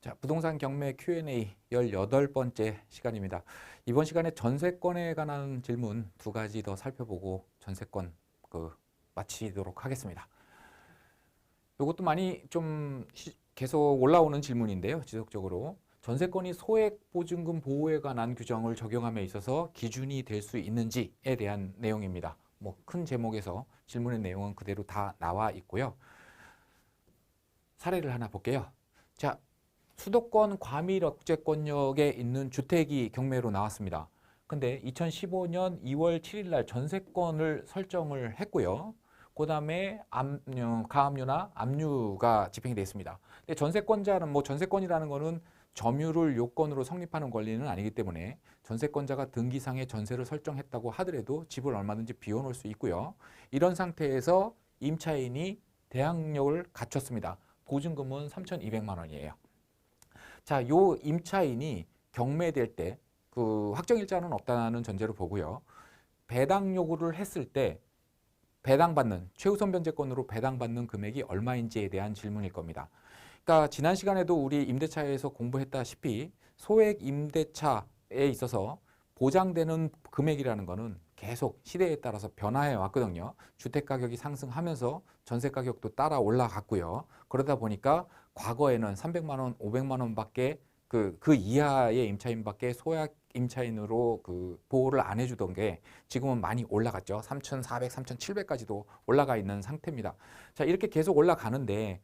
자, 부동산 경매 Q&A 18번째 시간입니다. 이번 시간에 전세권에 관한 질문 두 가지 더 살펴보고 전세권 마치도록 하겠습니다. 이것도 많이 좀 계속 올라오는 질문인데요. 지속적으로. 전세권이 소액보증금 보호에 관한 규정을 적용함에 있어서 기준이 될 수 있는지에 대한 내용입니다. 뭐 큰 제목에서 질문의 내용은 그대로 다 나와 있고요. 사례를 하나 볼게요. 자, 수도권 과밀억제권역에 있는 주택이 경매로 나왔습니다. 근데 2015년 2월 7일 날 전세권을 설정을 했고요. 그 다음에 가압류나 압류가 집행이 됐습니다. 근데 전세권자는 전세권이라는 거는 점유를 요건으로 성립하는 권리는 아니기 때문에 전세권자가 등기상에 전세를 설정했다고 하더라도 집을 얼마든지 비워놓을 수 있고요. 이런 상태에서 임차인이 대항력을 갖췄습니다. 보증금은 3,200만 원이에요. 자, 요 임차인이 경매될 때 그 확정일자는 없다는 전제로 보고요. 배당 요구를 했을 때 배당받는 최우선 변제권으로 배당받는 금액이 얼마인지에 대한 질문일 겁니다. 그러니까 지난 시간에도 우리 임대차에서 공부했다시피 소액 임대차에 있어서 보장되는 금액이라는 거는 계속 시대에 따라서 변화해 왔거든요. 주택 가격이 상승하면서 전세 가격도 따라 올라갔고요. 그러다 보니까 과거에는 300만 원, 500만 원밖에 그 이하의 임차인밖에 소액 임차인으로 보호를 안 해주던 게 지금은 많이 올라갔죠. 3,400, 3,700까지도 올라가 있는 상태입니다. 자, 이렇게 계속 올라가는데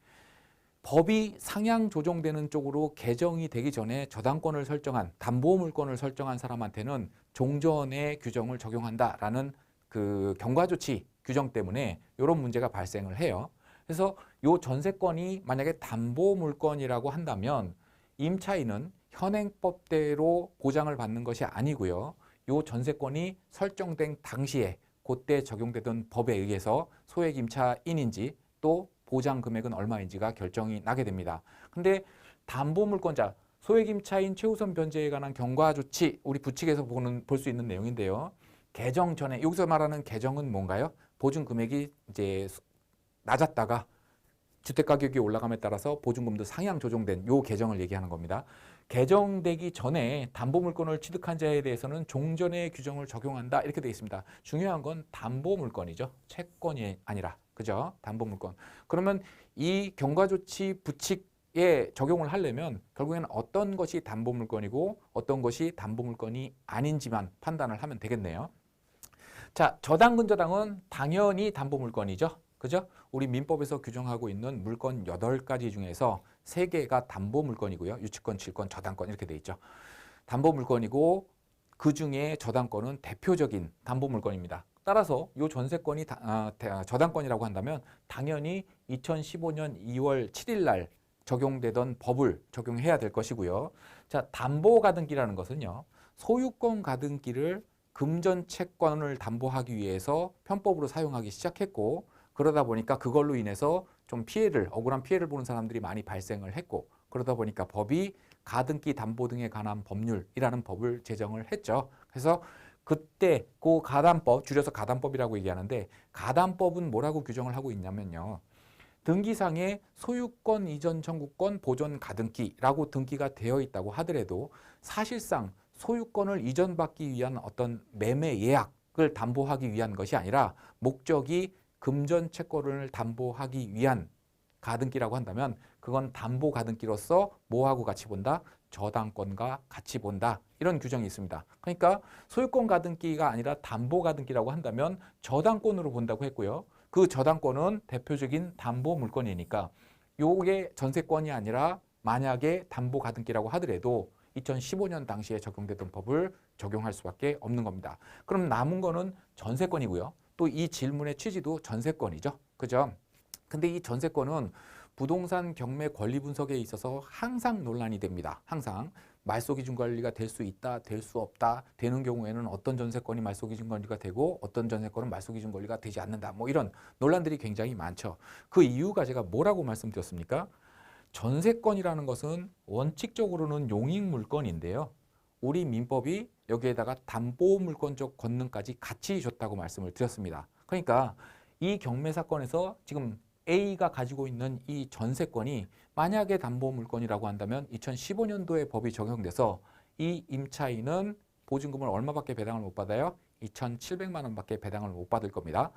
법이 상향 조정되는 쪽으로 개정이 되기 전에 저당권을 설정한 담보물권을 설정한 사람한테는 종전의 규정을 적용한다라는 그 경과조치 규정 때문에 이런 문제가 발생을 해요. 그래서 이 전세권이 만약에 담보물권이라고 한다면 임차인은 현행법대로 보장을 받는 것이 아니고요. 이 전세권이 설정된 당시에 그때 적용되던 법에 의해서 소액 임차인인지 또 보장 금액은 얼마인지가 결정이 나게 됩니다. 근데 담보물권자, 소액 임차인 최우선 변제에 관한 경과 조치, 우리 부칙에서 볼 수 있는 내용인데요. 개정 전에, 여기서 말하는 개정은 뭔가요? 보증 금액이 이제 낮았다가 주택 가격이 올라감에 따라서 보증금도 상향 조정된 요 개정을 얘기하는 겁니다. 개정되기 전에 담보물권을 취득한 자에 대해서는 종전의 규정을 적용한다 이렇게 되어 있습니다. 중요한 건 담보물권이죠. 채권이 아니라. 그죠? 담보물권. 그러면 이 경과조치 부칙에 적용을 하려면 결국에는 어떤 것이 담보물권이고 어떤 것이 담보물권이 아닌지만 판단을 하면 되겠네요. 자, 저당근저당은 당연히 담보물권이죠. 그죠? 우리 민법에서 규정하고 있는 물건 8가지 중에서 3개가 담보물건이고요. 유치권, 질권, 저당권 이렇게 돼 있죠. 담보물건이고 그 중에 저당권은 대표적인 담보물건입니다. 따라서 이 전세권이 저당권이라고 한다면 당연히 2015년 2월 7일 날 적용되던 법을 적용해야 될 것이고요. 자, 담보가등기라는 것은요. 소유권 가등기를 금전 채권을 담보하기 위해서 편법으로 사용하기 시작했고 그러다 보니까 그걸로 인해서 좀 억울한 피해를 보는 사람들이 많이 발생을 했고 그러다 보니까 법이 가등기 담보 등에 관한 법률이라는 법을 제정을 했죠. 그래서 그때 그 가담법, 줄여서 가담법이라고 얘기하는데 가담법은 뭐라고 규정을 하고 있냐면요. 등기상에 소유권 이전 청구권 보존 가등기라고 등기가 되어 있다고 하더라도 사실상 소유권을 이전받기 위한 어떤 매매 예약을 담보하기 위한 것이 아니라 목적이 금전 채권을 담보하기 위한 가등기라고 한다면 그건 담보 가등기로서 뭐하고 같이 본다? 저당권과 같이 본다. 이런 규정이 있습니다. 그러니까 소유권 가등기가 아니라 담보 가등기라고 한다면 저당권으로 본다고 했고요. 그 저당권은 대표적인 담보 물건이니까 요게 전세권이 아니라 만약에 담보 가등기라고 하더라도 2015년 당시에 적용되던 법을 적용할 수밖에 없는 겁니다. 그럼 남은 거는 전세권이고요. 또 이 질문의 취지도 전세권이죠. 그죠? 근데 이 전세권은 부동산 경매 권리 분석에 있어서 항상 논란이 됩니다. 항상 말소기준 권리가 될 수 있다, 될 수 없다, 되는 경우에는 어떤 전세권이 말소기준 권리가 되고 어떤 전세권은 말소기준 권리가 되지 않는다. 뭐 이런 논란들이 굉장히 많죠. 그 이유가 제가 뭐라고 말씀드렸습니까? 전세권이라는 것은 원칙적으로는 용익물건인데요. 우리 민법이 여기에다가 담보물권적 권능까지 같이 줬다고 말씀을 드렸습니다. 그러니까 이 경매 사건에서 지금 A가 가지고 있는 이 전세권이 만약에 담보물건이라고 한다면 2015년도에 법이 적용돼서 이 임차인은 보증금을 얼마밖에 배당을 못 받아요? 2,700만 원밖에 배당을 못 받을 겁니다.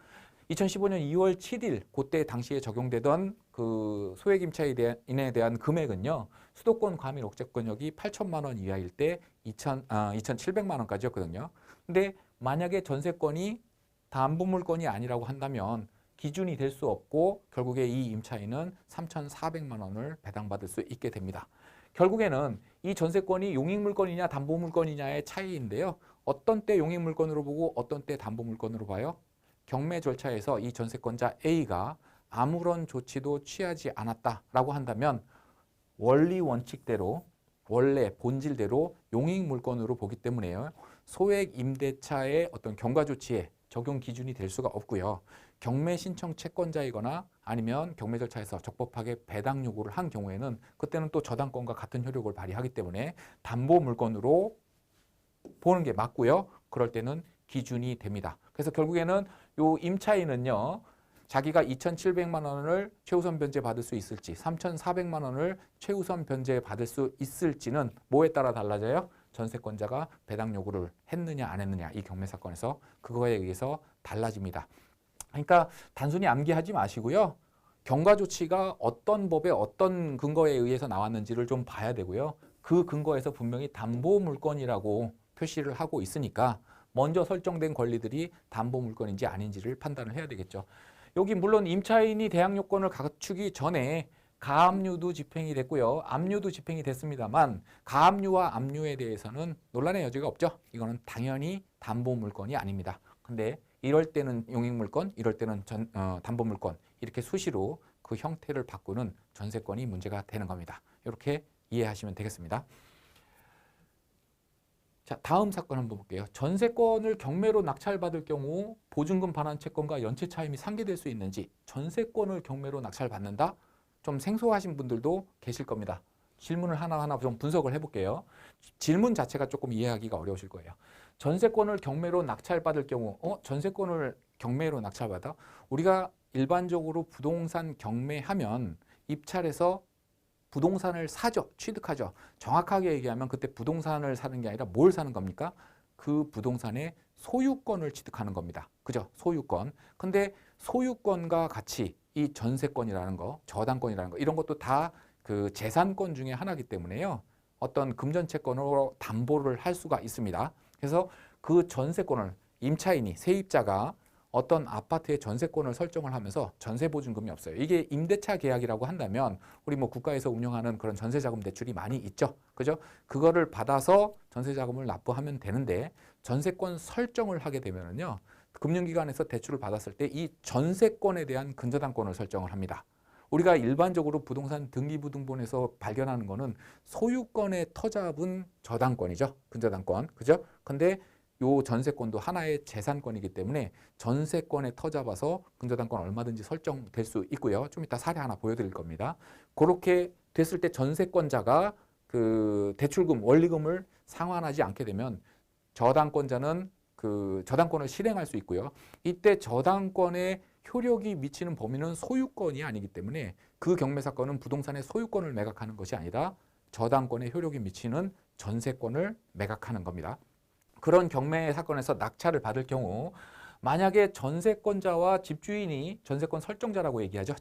2015년 2월 7일 그때 당시에 적용되던 그 소액임차인에 대한 금액은요. 수도권 과밀 억제권역이 8천만 원 이하일 때 2,700만 원까지였거든요. 근데 만약에 전세권이 담보물건이 아니라고 한다면 기준이 될 수 없고 결국에 이 임차인은 3,400만 원을 배당받을 수 있게 됩니다. 결국에는 이 전세권이 용익물건이냐 담보물건이냐의 차이인데요. 어떤 때 용익물건으로 보고 어떤 때 담보물건으로 봐요? 경매 절차에서 이 전세권자 A가 아무런 조치도 취하지 않았다라고 한다면 원리 원칙대로 원래 본질대로 용익물건으로 보기 때문에요. 소액 임대차의 어떤 경과 조치에 적용 기준이 될 수가 없고요. 경매 신청 채권자이거나 아니면 경매 절차에서 적법하게 배당 요구를 한 경우에는 그때는 또 저당권과 같은 효력을 발휘하기 때문에 담보 물건으로 보는 게 맞고요. 그럴 때는 기준이 됩니다. 그래서 결국에는 요 임차인은요. 자기가 2,700만 원을 최우선 변제 받을 수 있을지 3,400만 원을 최우선 변제 받을 수 있을지는 뭐에 따라 달라져요? 전세권자가 배당 요구를 했느냐 안 했느냐 이 경매 사건에서 그거에 의해서 달라집니다. 그러니까 단순히 암기하지 마시고요. 경과 조치가 어떤 법에 어떤 근거에 의해서 나왔는지를 좀 봐야 되고요. 그 근거에서 분명히 담보물건이라고 표시를 하고 있으니까 먼저 설정된 권리들이 담보물건인지 아닌지를 판단을 해야 되겠죠. 여기 물론 임차인이 대항 요건을 갖추기 전에 가압류도 집행이 됐고요. 압류도 집행이 됐습니다만 가압류와 압류에 대해서는 논란의 여지가 없죠. 이거는 당연히 담보물건이 아닙니다. 근데 이럴 때는 용익물건, 이럴 때는 담보물건 이렇게 수시로 그 형태를 바꾸는 전세권이 문제가 되는 겁니다. 이렇게 이해하시면 되겠습니다. 자, 다음 사건 한번 볼게요. 전세권을 경매로 낙찰받을 경우 보증금 반환 채권과 연체 차임이 상기될 수 있는지 전세권을 경매로 낙찰받는다? 좀 생소하신 분들도 계실 겁니다. 질문을 하나하나 좀 분석을 해볼게요. 질문 자체가 조금 이해하기가 어려우실 거예요. 전세권을 경매로 낙찰받을 경우 전세권을 경매로 낙찰받아? 우리가 일반적으로 부동산 경매하면 입찰해서 부동산을 사죠. 취득하죠. 정확하게 얘기하면 그때 부동산을 사는 게 아니라 뭘 사는 겁니까? 그 부동산의 소유권을 취득하는 겁니다. 그죠? 소유권. 근데 소유권과 같이 이 전세권이라는 거, 저당권이라는 거 이런 것도 다 그 재산권 중에 하나이기 때문에요. 어떤 금전채권으로 담보를 할 수가 있습니다. 그래서 그 전세권을 임차인이 세입자가 어떤 아파트의 전세권을 설정을 하면서 전세보증금이 없어요. 이게 임대차 계약이라고 한다면 우리 뭐 국가에서 운영하는 그런 전세자금 대출이 많이 있죠. 그죠? 그거를 받아서 전세자금을 납부하면 되는데 전세권 설정을 하게 되면은요. 금융기관에서 대출을 받았을 때 이 전세권에 대한 근저당권을 설정을 합니다. 우리가 일반적으로 부동산 등기부등본에서 발견하는 거는 소유권의 터잡은 저당권이죠. 근저당권. 그죠? 근데 요 전세권도 하나의 재산권이기 때문에 전세권에 터잡아서 근저당권 얼마든지 설정될 수 있고요. 좀 이따 사례 하나 보여드릴 겁니다. 그렇게 됐을 때 전세권자가 그 대출금, 원리금을 상환하지 않게 되면 저당권자는 그 저당권을 실행할 수 있고요. 이때 저당권의 효력이 미치는 범위는 소유권이 아니기 때문에 그 경매 사건은 부동산의 소유권을 매각하는 것이 아니라 저당권의 효력이 미치는 전세권을 매각하는 겁니다. 그런 경매 사건에서 낙찰을 받을 경우 만약에 전세권자와 집주인이 전세권 설정자라고 얘기하죠.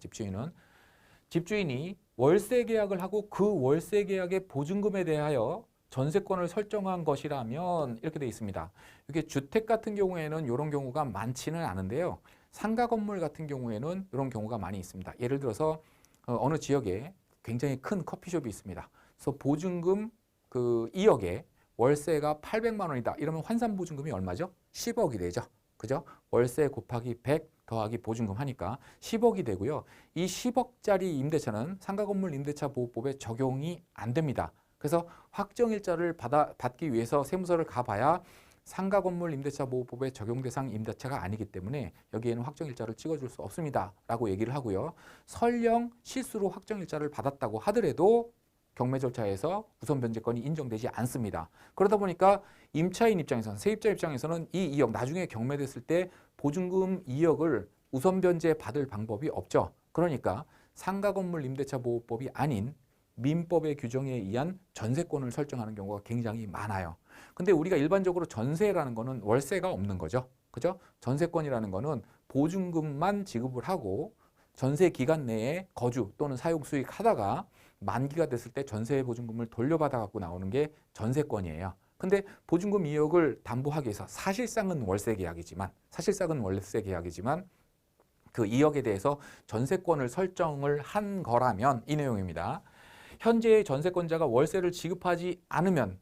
집주인이 월세 계약을 하고 그 월세 계약의 보증금에 대하여 전세권을 설정한 것이라면 이렇게 돼 있습니다. 이게 주택 같은 경우에는 이런 경우가 많지는 않은데요. 상가 건물 같은 경우에는 이런 경우가 많이 있습니다. 예를 들어서 어느 지역에 굉장히 큰 커피숍이 있습니다. 그래서 보증금 그 2억에 월세가 800만 원이다. 이러면 환산보증금이 얼마죠? 10억이 되죠. 그죠? 월세 곱하기 100 더하기 보증금 하니까 10억이 되고요. 이 10억짜리 임대차는 상가건물 임대차 보호법에 적용이 안 됩니다. 그래서 확정일자를 받기 위해서 세무서를 가봐야 상가건물 임대차 보호법의 적용 대상 임대차가 아니기 때문에 여기에는 확정일자를 찍어줄 수 없습니다. 라고 얘기를 하고요. 설령 실수로 확정일자를 받았다고 하더라도 경매 절차에서 우선 변제권이 인정되지 않습니다. 그러다 보니까 임차인 입장에서는 세입자 입장에서는 이 2억 나중에 경매됐을 때 보증금 2억을 우선 변제 받을 방법이 없죠. 그러니까 상가건물 임대차 보호법이 아닌 민법의 규정에 의한 전세권을 설정하는 경우가 굉장히 많아요. 근데 우리가 일반적으로 전세라는 거는 월세가 없는 거죠. 그죠? 전세권이라는 거는 보증금만 지급을 하고 전세 기간 내에 거주 또는 사용 수익하다가 만기가 됐을 때 전세 보증금을 돌려받아 갖고 나오는 게 전세권이에요. 근데 보증금 이역을 담보하기 위해서 사실상은 월세 계약이지만 그 이역에 대해서 전세권을 설정을 한 거라면 이 내용입니다. 현재의 전세권자가 월세를 지급하지 않으면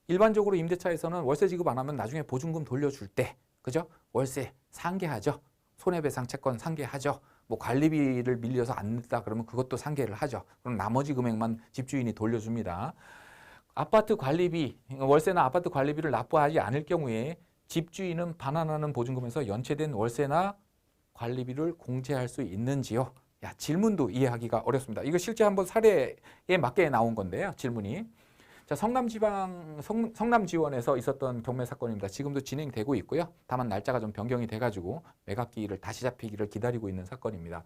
일반적으로 임대차에서는 월세 지급 안 하면 나중에 보증금 돌려줄 때 그죠? 월세 상계하죠. 손해배상 채권 상계하죠. 뭐 관리비를 밀려서 안 냈다 그러면 그것도 상계를 하죠. 그럼 나머지 금액만 집주인이 돌려줍니다. 아파트 관리비, 월세나 아파트 관리비를 납부하지 않을 경우에 집주인은 반환하는 보증금에서 연체된 월세나 관리비를 공제할 수 있는지요? 야, 질문도 이해하기가 어렵습니다. 이거 실제 한번 사례에 맞게 나온 건데요. 질문이. 자, 성남지원에서 있었던 경매 사건입니다. 지금도 진행되고 있고요. 다만 날짜가 좀 변경이 돼가지고 매각기일을 다시 잡히기를 기다리고 있는 사건입니다.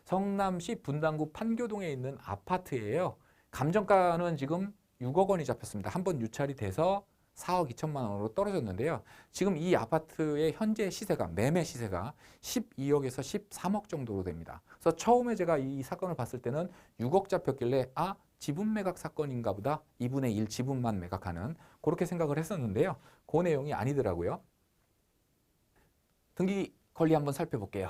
성남시 분당구 판교동에 있는 아파트예요. 감정가는 지금 6억 원이 잡혔습니다. 한번 유찰이 돼서 4억 2천만 원으로 떨어졌는데요. 지금 이 아파트의 현재 시세가 매매 시세가 12억에서 13억 정도로 됩니다. 그래서 처음에 제가 이 사건을 봤을 때는 6억 잡혔길래 지분 매각 사건인가 보다. 2분의 1 지분만 매각하는 그렇게 생각을 했었는데요. 그 내용이 아니더라고요. 등기 권리 한번 살펴볼게요.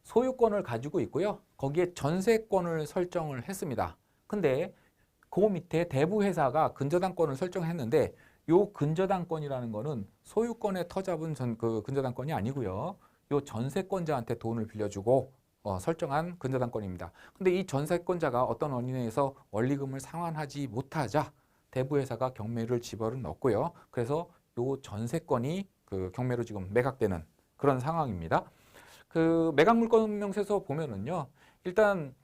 소유권을 가지고 있고요. 거기에 전세권을 설정을 했습니다. 근데 그 밑에 대부회사가 근저당권을 설정했는데 요 근저당권이라는 거는 소유권에 터잡은 그 근저당권이 아니고요. 요 전세권자한테 돈을 빌려주고 설정한 근저당권입니다. 근데 이 전세권자가 어떤 원인에 의해서 원리금을 상환하지 못하자 대부회사가 경매를 집어를 넣었고요. 그래서 요 전세권이 그 경매로 지금 매각되는 그런 상황입니다. 그 매각물권명세서 보면은요. 일단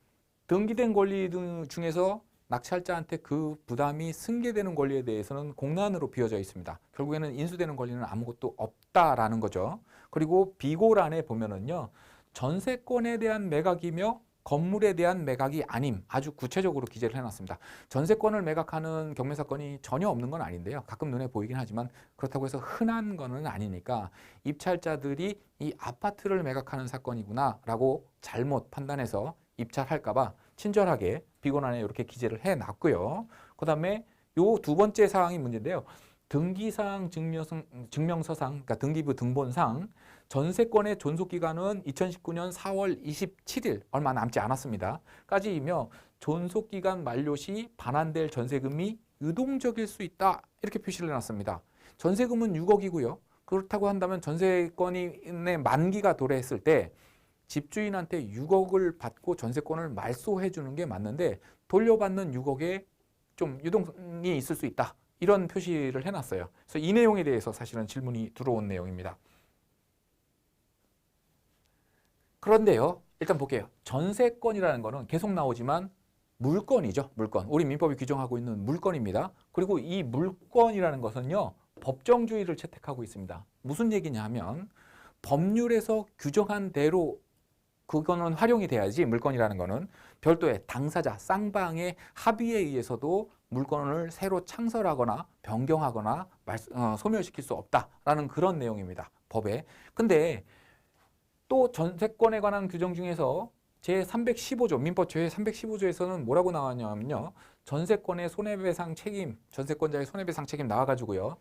등기된 권리 등 중에서 낙찰자한테 그 부담이 승계되는 권리에 대해서는 공란으로 비어져 있습니다. 결국에는 인수되는 권리는 아무것도 없다라는 거죠. 그리고 비고란에 보면은요. 전세권에 대한 매각이며 건물에 대한 매각이 아님 아주 구체적으로 기재를 해놨습니다. 전세권을 매각하는 경매 사건이 전혀 없는 건 아닌데요. 가끔 눈에 보이긴 하지만 그렇다고 해서 흔한 거는 아니니까 입찰자들이 이 아파트를 매각하는 사건이구나 라고 잘못 판단해서 입찰할까 봐 친절하게 비고란에 이렇게 기재를 해놨고요. 그 다음에 요 두 번째 사항이 문제인데요. 등기사항 증명서상, 그러니까 등기부 등본상 전세권의 존속기간은 2019년 4월 27일 얼마 남지 않았습니다. 까지이며 존속기간 만료 시 반환될 전세금이 유동적일 수 있다 이렇게 표시를 해놨습니다. 전세금은 6억이고요. 그렇다고 한다면 전세권의 만기가 도래했을 때 집주인한테 6억을 받고 전세권을 말소해 주는 게 맞는데 돌려받는 6억에 좀 유동성이 있을 수 있다. 이런 표시를 해놨어요. 그래서 이 내용에 대해서 사실은 질문이 들어온 내용입니다. 그런데요. 일단 볼게요. 전세권이라는 거는 계속 나오지만 물건이죠. 물건. 우리 민법이 규정하고 있는 물건입니다. 그리고 이 물건이라는 것은요. 법정주의를 채택하고 있습니다. 무슨 얘기냐 하면 법률에서 규정한 대로 그거는 활용이 돼야지 물건이라는 거는 별도의 당사자, 쌍방의 합의에 의해서도 물건을 새로 창설하거나 변경하거나 소멸시킬 수 없다라는 그런 내용입니다. 법에. 근데 또 전세권에 관한 규정 중에서 제315조, 민법 제315조에서는 뭐라고 나왔냐면요. 전세권의 손해배상 책임, 전세권자의 손해배상 책임 나와가지고요.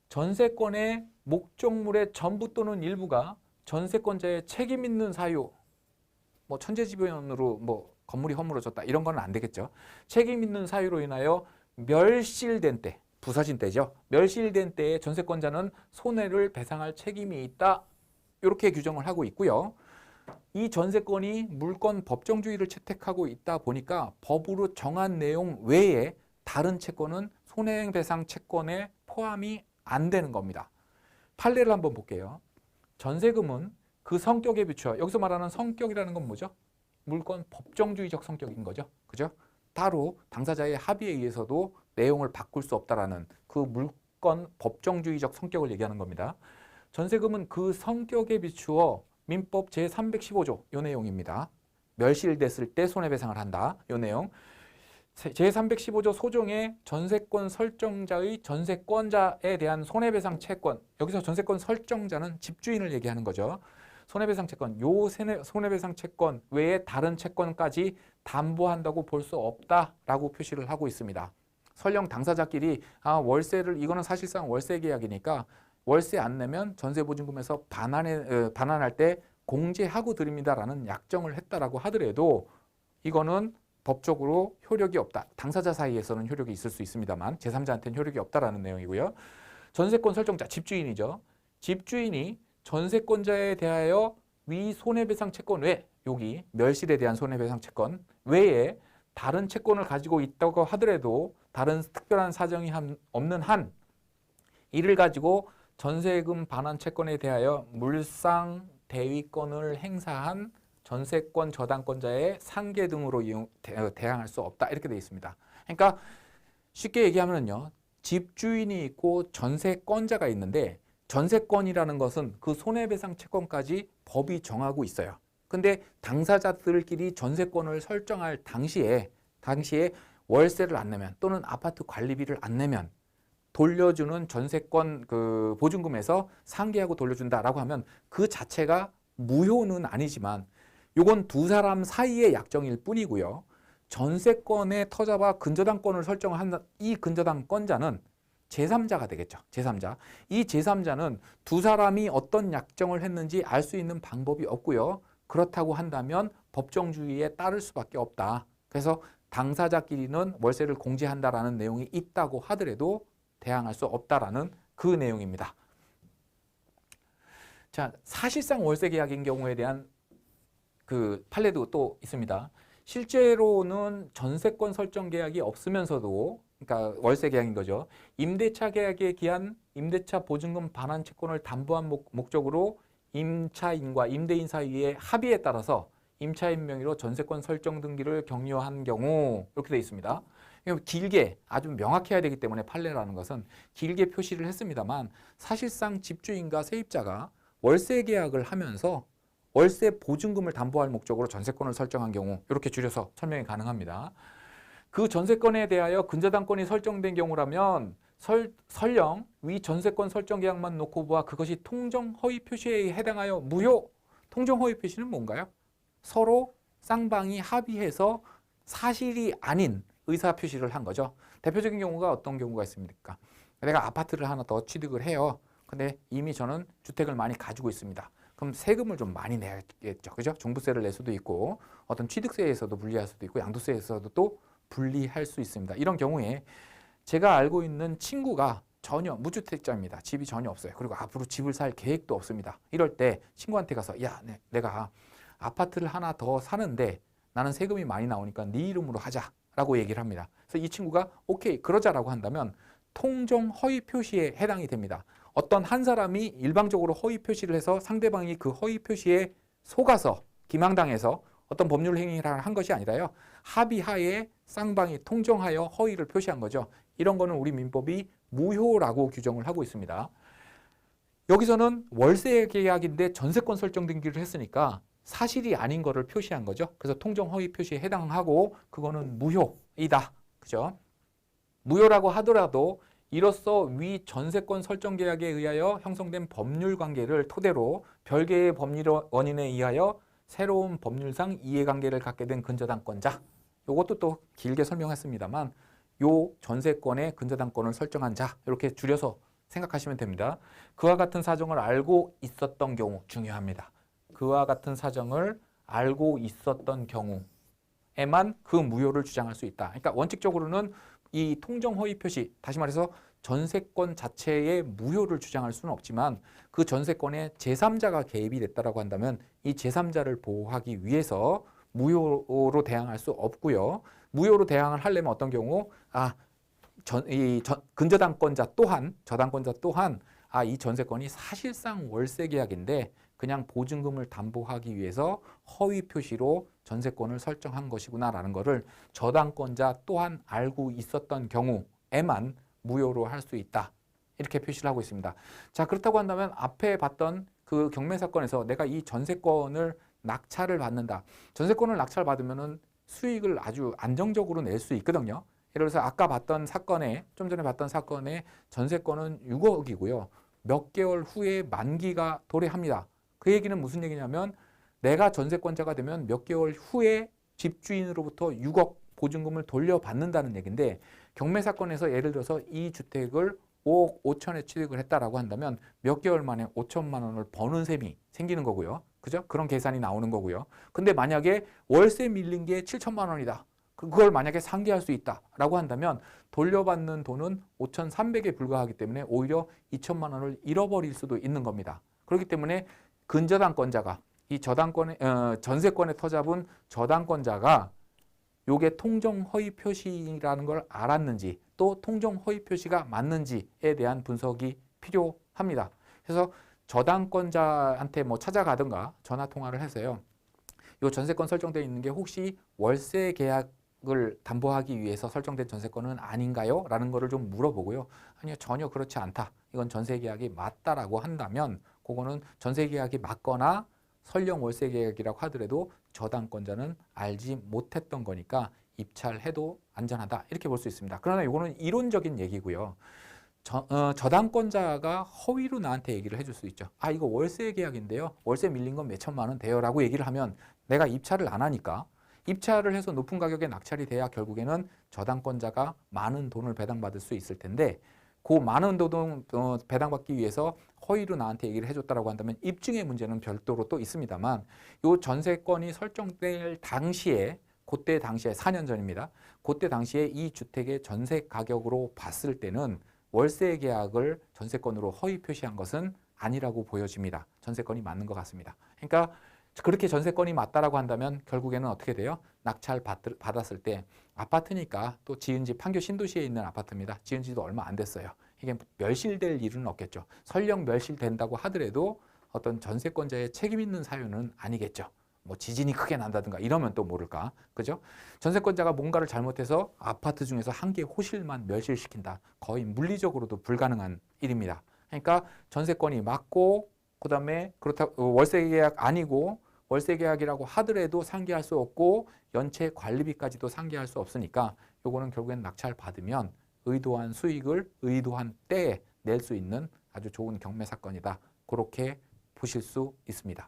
전세권의 목적물의 전부 또는 일부가 전세권자의 책임 있는 사유, 뭐 천재지변으로 뭐 건물이 허물어졌다 이런 건 안 되겠죠. 책임 있는 사유로 인하여 멸실된 때, 부서진 때죠. 멸실된 때에 전세권자는 손해를 배상할 책임이 있다. 이렇게 규정을 하고 있고요. 이 전세권이 물권 법정주의를 채택하고 있다 보니까 법으로 정한 내용 외에 다른 채권은 손해배상 채권에 포함이 안 되는 겁니다. 판례를 한번 볼게요. 전세금은 그 성격에 비추어 여기서 말하는 성격이라는 건 뭐죠? 물권 법정주의적 성격인 거죠. 그죠? 따로 당사자의 합의에 의해서도 내용을 바꿀 수 없다라는 그 물권 법정주의적 성격을 얘기하는 겁니다. 전세금은 그 성격에 비추어 민법 제315조 이 내용입니다. 멸실됐을 때 손해배상을 한다. 이 내용. 제315조 소정의 전세권 설정자의 전세권자에 대한 손해배상 채권. 여기서 전세권 설정자는 집주인을 얘기하는 거죠. 손해배상 채권, 요 손해배상 채권 외에 다른 채권까지 담보한다고 볼 수 없다라고 표시를 하고 있습니다. 설령 당사자끼리 월세를, 이거는 사실상 월세 계약이니까 월세 안 내면 전세보증금에서 반환할 때 공제하고 드립니다라는 약정을 했다라고 하더라도 이거는 법적으로 효력이 없다. 당사자 사이에서는 효력이 있을 수 있습니다만 제3자한테는 효력이 없다라는 내용이고요. 전세권 설정자, 집주인이죠. 집주인이 전세권자에 대하여 위 손해배상 채권 외, 여기 멸실에 대한 손해배상 채권 외에 다른 채권을 가지고 있다고 하더라도 다른 특별한 사정이 없는 한 이를 가지고 전세금 반환 채권에 대하여 물상 대위권을 행사한 전세권 저당권자의 상계 등으로 대항할 수 없다. 이렇게 되어 있습니다. 그러니까 쉽게 얘기하면요. 집주인이 있고 전세권자가 있는데 전세권이라는 것은 그 손해배상 채권까지 법이 정하고 있어요. 근데 당사자들끼리 전세권을 설정할 당시에 월세를 안 내면 또는 아파트 관리비를 안 내면 돌려주는 전세권 그 보증금에서 상계하고 돌려준다라고 하면 그 자체가 무효는 아니지만 요건 두 사람 사이의 약정일 뿐이고요. 전세권의 터잡아 근저당권을 설정한 이 근저당권자는 제3자가 되겠죠. 제3자. 이 제3자는 두 사람이 어떤 약정을 했는지 알 수 있는 방법이 없고요. 그렇다고 한다면 법정주의에 따를 수밖에 없다. 그래서 당사자끼리는 월세를 공제한다라는 내용이 있다고 하더라도 대항할 수 없다라는 그 내용입니다. 자, 사실상 월세 계약인 경우에 대한 그 판례도 또 있습니다. 실제로는 전세권 설정 계약이 없으면서도, 그러니까 월세 계약인 거죠. 임대차 계약에 기한 임대차 보증금 반환 채권을 담보한 목적으로 임차인과 임대인 사이의 합의에 따라서 임차인 명의로 전세권 설정 등기를 격려한 경우 이렇게 되어 있습니다. 길게 아주 명확해야 되기 때문에 판례라는 것은 길게 표시를 했습니다만 사실상 집주인과 세입자가 월세 계약을 하면서 월세 보증금을 담보할 목적으로 전세권을 설정한 경우 이렇게 줄여서 설명이 가능합니다. 그 전세권에 대하여 근저당권이 설정된 경우라면 설령 위 전세권 설정 계약만 놓고 보아 그것이 통정 허위 표시에 해당하여 무효. 통정 허위 표시는 뭔가요? 서로 쌍방이 합의해서 사실이 아닌 의사 표시를 한 거죠. 대표적인 경우가 어떤 경우가 있습니까? 내가 아파트를 하나 더 취득을 해요. 근데 이미 저는 주택을 많이 가지고 있습니다. 그럼 세금을 좀 많이 내야겠죠. 그죠? 종부세를 낼 수도 있고 어떤 취득세에서도 분리할 수도 있고 양도세에서도 또 분리할 수 있습니다. 이런 경우에 제가 알고 있는 친구가 전혀 무주택자입니다. 집이 전혀 없어요. 그리고 앞으로 집을 살 계획도 없습니다. 이럴 때 친구한테 가서 야, 내가 아파트를 하나 더 사는데 나는 세금이 많이 나오니까 네 이름으로 하자라고 얘기를 합니다. 그래서 이 친구가 오케이 그러자라고 한다면 통정 허위 표시에 해당이 됩니다. 어떤 한 사람이 일방적으로 허위 표시를 해서 상대방이 그 허위 표시에 속아서 기망당해서 어떤 법률 행위를 한 것이 아니라요. 합의하에 쌍방이 통정하여 허위를 표시한 거죠. 이런 거는 우리 민법이 무효라고 규정을 하고 있습니다. 여기서는 월세 계약인데 전세권 설정 등기를 했으니까 사실이 아닌 거를 표시한 거죠. 그래서 통정 허위 표시에 해당하고 그거는 무효이다. 그죠? 무효라고 하더라도 이로써 위 전세권 설정 계약에 의하여 형성된 법률 관계를 토대로 별개의 법률 원인에 의하여 새로운 법률상 이해관계를 갖게 된 근저당권자. 이것도 또 길게 설명했습니다만 요 전세권의 근저당권을 설정한 자 이렇게 줄여서 생각하시면 됩니다. 그와 같은 사정을 알고 있었던 경우 중요합니다. 그와 같은 사정을 알고 있었던 경우에만 그 무효를 주장할 수 있다. 그러니까 원칙적으로는 이 통정 허위 표시, 다시 말해서 전세권 자체의 무효를 주장할 수는 없지만 그 전세권에 제3자가 개입이 됐다라고 한다면 이 제3자를 보호하기 위해서 무효로 대항할 수 없고요. 무효로 대항을 하려면 어떤 경우 근저당권자 또한 저당권자 또한 이 전세권이 사실상 월세 계약인데 그냥 보증금을 담보하기 위해서 허위 표시로 전세권을 설정한 것이구나라는 것을 저당권자 또한 알고 있었던 경우에만 무효로 할 수 있다. 이렇게 표시를 하고 있습니다. 자, 그렇다고 한다면 앞에 봤던 그 경매 사건에서 내가 이 전세권을 낙찰을 받는다. 전세권을 낙찰받으면은 수익을 아주 안정적으로 낼 수 있거든요. 예를 들어서 아까 봤던 사건에, 좀 전에 봤던 사건에 전세권은 6억이고요. 몇 개월 후에 만기가 도래합니다. 그 얘기는 무슨 얘기냐면 내가 전세권자가 되면 몇 개월 후에 집주인으로부터 6억 보증금을 돌려받는다는 얘기인데, 경매 사건에서 예를 들어서 이 주택을 5억 5천에 취득을 했다라고 한다면 몇 개월 만에 5천만 원을 버는 셈이 생기는 거고요. 그죠? 그런 계산이 나오는 거고요. 근데 만약에 월세 밀린 게 7천만 원이다. 그걸 만약에 상기할 수 있다라고 한다면 돌려받는 돈은 5,300에 불과하기 때문에 오히려 2천만 원을 잃어버릴 수도 있는 겁니다. 그렇기 때문에 근저당권자가 이 전세권에 터잡은 저당권자가 요게 통정 허위 표시라는 걸 알았는지, 또 통정 허위 표시가 맞는지에 대한 분석이 필요합니다. 그래서 저당권자한테 뭐 찾아가든가 전화 통화를 해서요, 요 전세권 설정되어 있는 게 혹시 월세 계약을 담보하기 위해서 설정된 전세권은 아닌가요? 라는 거를 좀 물어보고요. 아니요, 전혀 그렇지 않다. 이건 전세 계약이 맞다라고 한다면 그거는 전세 계약이 맞거나 설령 월세 계약이라고 하더라도 저당권자는 알지 못했던 거니까 입찰해도 안전하다, 이렇게 볼 수 있습니다. 그러나 이거는 이론적인 얘기고요. 저당권자가 허위로 나한테 얘기를 해줄 수 있죠. 아, 이거 월세 계약인데요, 월세 밀린 건 몇 천만 원 돼요 라고 얘기를 하면 내가 입찰을 안 하니까, 입찰을 해서 높은 가격에 낙찰이 돼야 결국에는 저당권자가 많은 돈을 배당받을 수 있을 텐데, 그 많은 돈 배당받기 위해서 허위로 나한테 얘기를 해줬다라고 한다면 입증의 문제는 별도로 또 있습니다만, 요 전세권이 설정될 당시에, 그때 당시에 4년 전입니다. 그때 당시에 이 주택의 전세 가격으로 봤을 때는 월세 계약을 전세권으로 허위 표시한 것은 아니라고 보여집니다. 전세권이 맞는 것 같습니다. 그러니까 그렇게 전세권이 맞다라고 한다면 결국에는 어떻게 돼요? 낙찰 받았을 때, 아파트니까 또 지은 지 판교 신도시에 있는 아파트입니다. 지은 지도 얼마 안 됐어요. 이게 멸실될 일은 없겠죠. 설령 멸실된다고 하더라도 어떤 전세권자의 책임 있는 사유는 아니겠죠. 뭐 지진이 크게 난다든가 이러면 또 모를까. 그죠? 전세권자가 뭔가를 잘못해서 아파트 중에서 한 개 호실만 멸실시킨다. 거의 물리적으로도 불가능한 일입니다. 그러니까 전세권이 맞고, 그다음에 그렇다고 월세 계약 아니고 월세 계약이라고 하더라도 상기할 수 없고 연체 관리비까지도 상기할 수 없으니까 요거는 결국엔 낙찰 받으면 의도한 수익을 의도한 때에 낼 수 있는 아주 좋은 경매 사건이다. 그렇게 보실 수 있습니다.